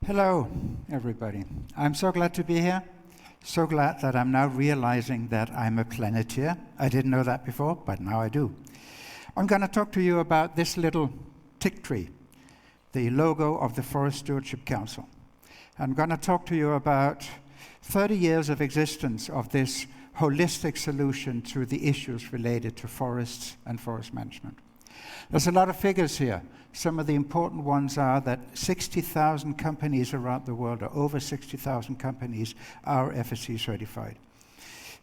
Hello, everybody. I'm so glad to be here. So glad that I'm now realizing that I'm a Planetier. I didn't know that before, but now I do. I'm going to talk to you about this little tick tree, the logo of the Forest Stewardship Council. I'm going to talk to you about 30 years of existence of this holistic solution to the issues related to forests and forest management. There's a lot of figures here. Some of the important ones are that 60,000 companies around the world, or over 60,000 companies, are FSC certified.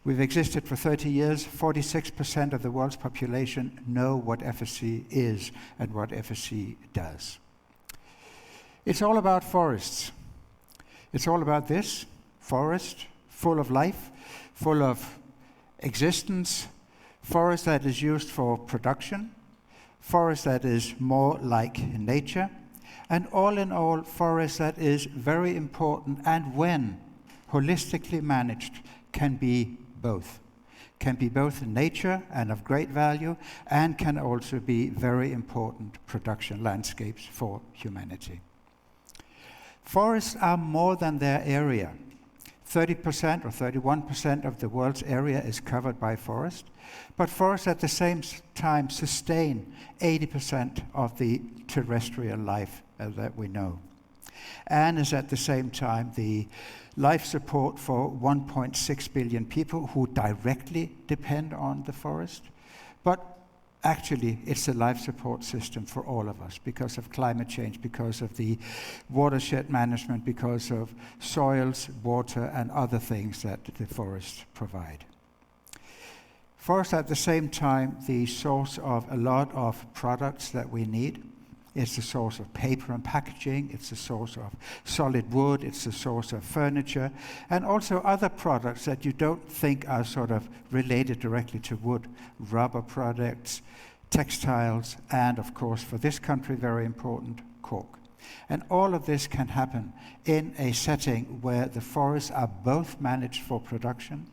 We've existed for 30 years. 46% of the world's population know what FSC is and what FSC does. It's all about forests. It's all about this forest, full of life, full of existence, forest that is used for production, forest that is more like nature, and all in all, forest that is very important and when holistically managed can be both. Can be both nature and of great value, and can also be very important production landscapes for humanity. Forests are more than their area. 30% or 31% of the world's area is covered by forest, but forests at the same time sustain 80% of the terrestrial life that we know, and is at the same time the life support for 1.6 billion people who directly depend on the forest, but actually, it's a life support system for all of us because of climate change, because of the watershed management, because of soils, water, and other things that the forests provide. Forests, at the same time, the source of a lot of products that we need. It's the source of paper and packaging, it's the source of solid wood, it's the source of furniture, and also other products that you don't think are sort of related directly to wood, rubber products, textiles, and of course, for this country, very important, cork. And all of this can happen in a setting where the forests are both managed for production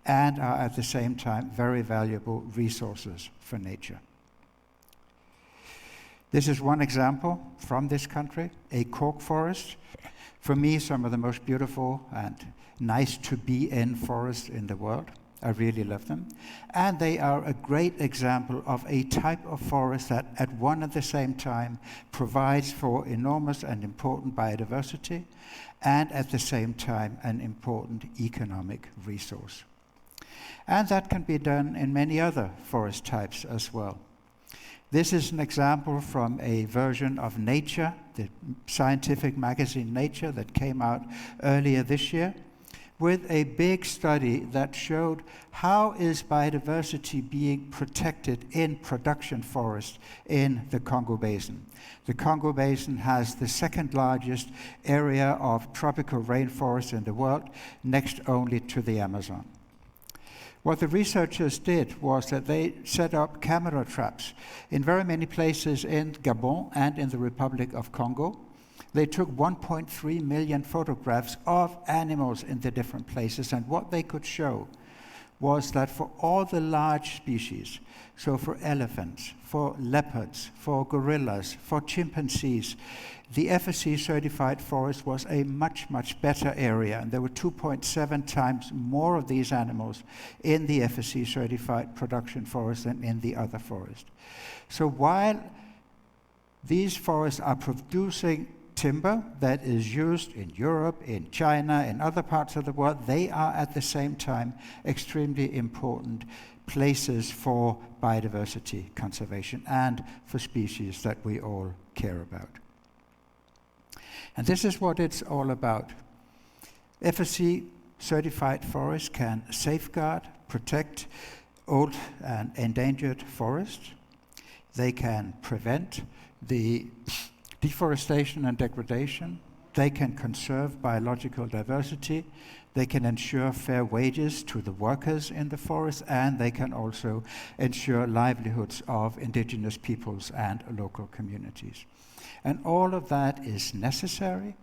and are at the same time very valuable resources for nature. This is one example from this country, a cork forest. For me, some of the most beautiful and nice to be in forests in the world. I really love them. And they are a great example of a type of forest that at one and the same time provides for enormous and important biodiversity and at the same time an important economic resource. And that can be done in many other forest types as well. This is an example from a version of Nature, the scientific magazine Nature that came out earlier this year, with a big study that showed how is biodiversity being protected in production forest in the Congo Basin. The Congo Basin has the second largest area of tropical rainforest in the world, next only to the Amazon. What the researchers did was that they set up camera traps in very many places in Gabon and in the Republic of Congo. They took 1.3 million photographs of animals in the different places, and what they could show was that for all the large species, so for elephants, for leopards, for gorillas, for chimpanzees, the FSC certified forest was a much, much better area, and there were 2.7 times more of these animals in the FSC certified production forest than in the other forest. So while these forests are producing timber that is used in Europe, in China, in other parts of the world, they are at the same time extremely important places for biodiversity conservation and for species that we all care about. And this is what it's all about. FSC certified forests can safeguard, protect old and endangered forests. They can prevent the deforestation and degradation. They can conserve biological diversity. They can ensure fair wages to the workers in the forest, and they can also ensure livelihoods of indigenous peoples and local communities. And all of that is necessary,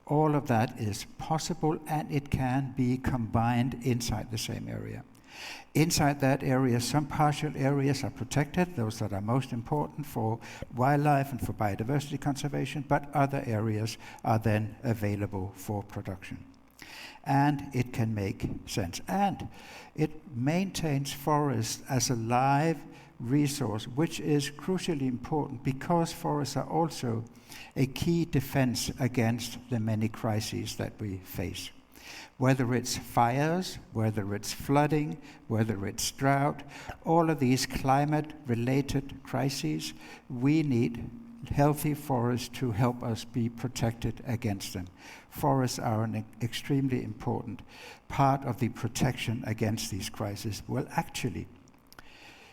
all of that is possible, and it can be combined inside the same area. Inside that area, some partial areas are protected, those that are most important for wildlife and for biodiversity conservation, but other areas are then available for production. And it can make sense. And it maintains forests as a live resource, which is crucially important because forests are also a key defense against the many crises that we face. Whether it's fires, whether it's flooding, whether it's drought, all of these climate-related crises, we need healthy forests to help us be protected against them. Forests are an extremely important part of the protection against these crises. Well, actually,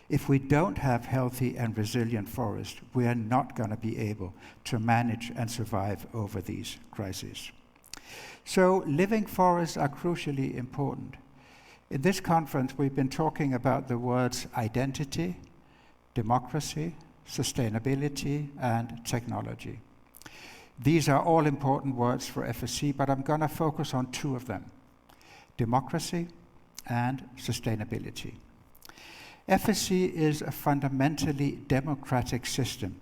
if we don't have healthy and resilient forests, we are not going to be able to manage and survive over these crises. So living forests are crucially important. In this conference, we've been talking about the words identity, democracy, sustainability, and technology. These are all important words for FSC, but I'm going to focus on two of them, democracy and sustainability. FSC is a fundamentally democratic system.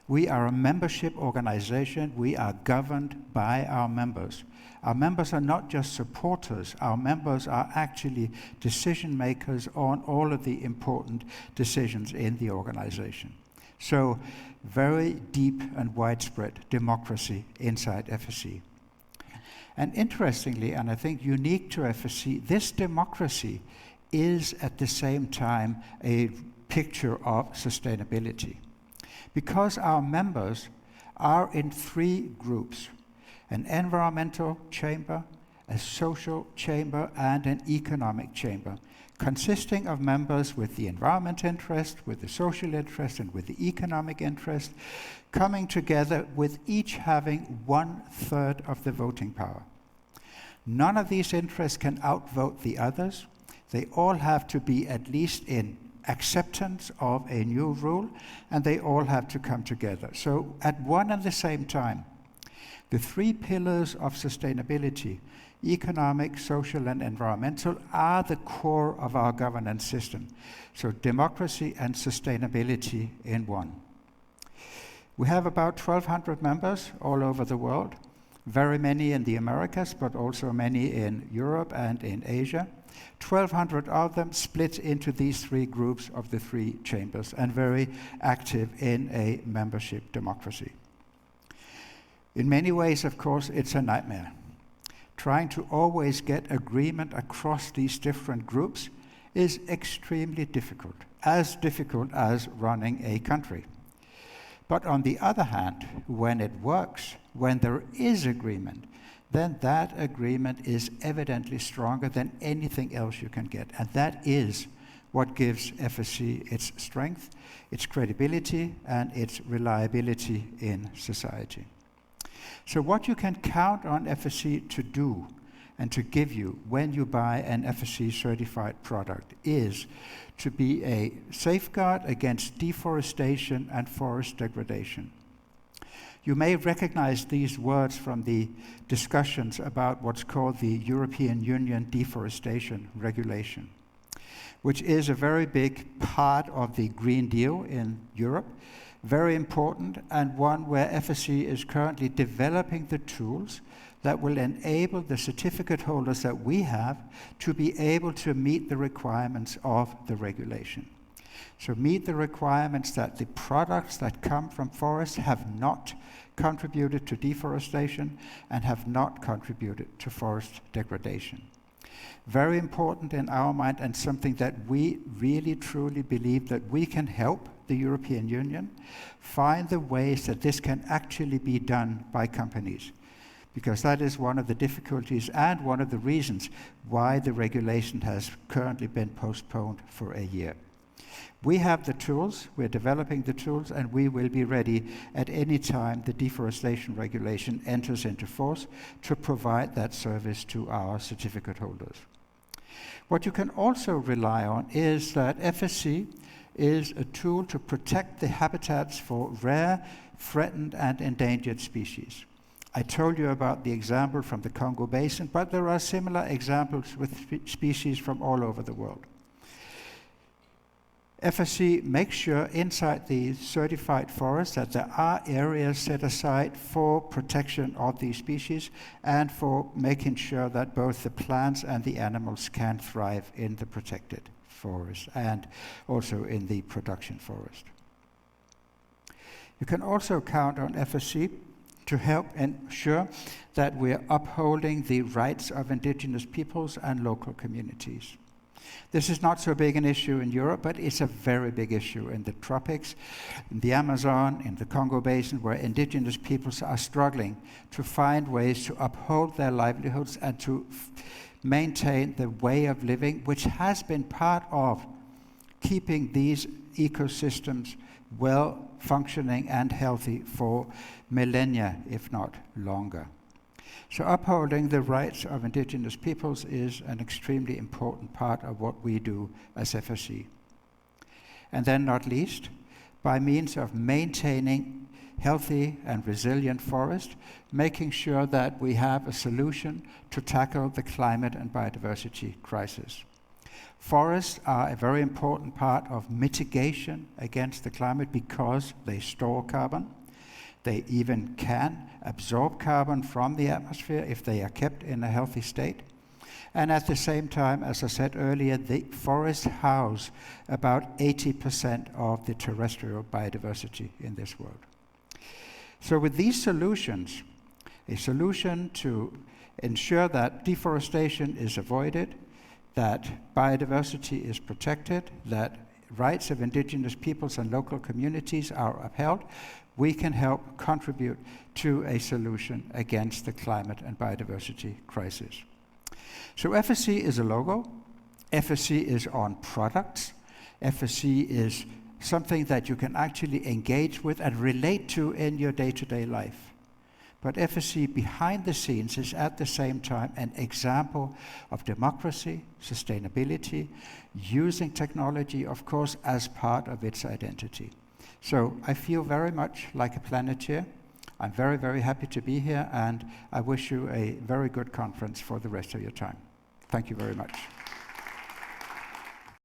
We are a membership organization. We are governed by our members. Our members are not just supporters. Our members are actually decision makers on all of the important decisions in the organization. So, very deep and widespread democracy inside FSC. And interestingly, and I think unique to FSC, this democracy is at the same time a picture of sustainability. Because our members are in three groups, an environmental chamber, a social chamber, and an economic chamber, consisting of members with the environment interest, with the social interest, and with the economic interest, coming together with each having 1/3 of the voting power. None of these interests can outvote the others. They all have to be at least in acceptance of a new rule, and they all have to come together. So at one and the same time, the three pillars of sustainability, economic, social, and environmental, are the core of our governance system. So democracy and sustainability in one. We have about 1,200 members all over the world, very many in the Americas, but also many in Europe and in Asia. 1,200 of them split into these three groups of the three chambers and very active in a membership democracy. In many ways, of course, it's a nightmare. Trying to always get agreement across these different groups is extremely difficult as running a country. But on the other hand, when it works, when there is agreement, then that agreement is evidently stronger than anything else you can get. And that is what gives FSC its strength, its credibility, and its reliability in society. So what you can count on FSC to do and to give you when you buy an FSC certified product is to be a safeguard against deforestation and forest degradation. You may recognize these words from the discussions about what's called the European Union Deforestation Regulation, which is a very big part of the Green Deal in Europe, very important, and one where FSC is currently developing the tools that will enable the certificate holders that we have to be able to meet the requirements of the regulation. So meet the requirements that the products that come from forests have not contributed to deforestation and have not contributed to forest degradation. Very important in our mind, and something that we really truly believe that we can help the European Union find the ways that this can actually be done by companies. Because that is one of the difficulties and one of the reasons why the regulation has currently been postponed for a year. We have the tools, we're developing the tools, and we will be ready at any time the deforestation regulation enters into force to provide that service to our certificate holders. What you can also rely on is that FSC is a tool to protect the habitats for rare, threatened, and endangered species. I told you about the example from the Congo Basin, but there are similar examples with species from all over the world. FSC makes sure inside the certified forest that there are areas set aside for protection of these species and for making sure that both the plants and the animals can thrive in the protected forest and also in the production forest. You can also count on FSC to help ensure that we're upholding the rights of indigenous peoples and local communities. This is not so big an issue in Europe, but it's a very big issue in the tropics, in the Amazon, in the Congo Basin, where indigenous peoples are struggling to find ways to uphold their livelihoods and to maintain the way of living, which has been part of keeping these ecosystems well functioning and healthy for millennia, if not longer. So upholding the rights of indigenous peoples is an extremely important part of what we do as FSC. And then not least, by means of maintaining healthy and resilient forest, making sure that we have a solution to tackle the climate and biodiversity crisis. Forests are a very important part of mitigation against the climate because they store carbon. They even can absorb carbon from the atmosphere if they are kept in a healthy state. And at the same time, as I said earlier, the forests house about 80% of the terrestrial biodiversity in this world. So with these solutions, a solution to ensure that deforestation is avoided, that biodiversity is protected, that rights of indigenous peoples and local communities are upheld, we can help contribute to a solution against the climate and biodiversity crisis. So FSC is a logo. FSC is on products. FSC is something that you can actually engage with and relate to in your day-to-day life. But FSC behind the scenes is at the same time an example of democracy, sustainability, using technology, of course, as part of its identity. So I feel very much like a Planetier. I'm very, very happy to be here, and I wish you a very good conference for the rest of your time. Thank you very much.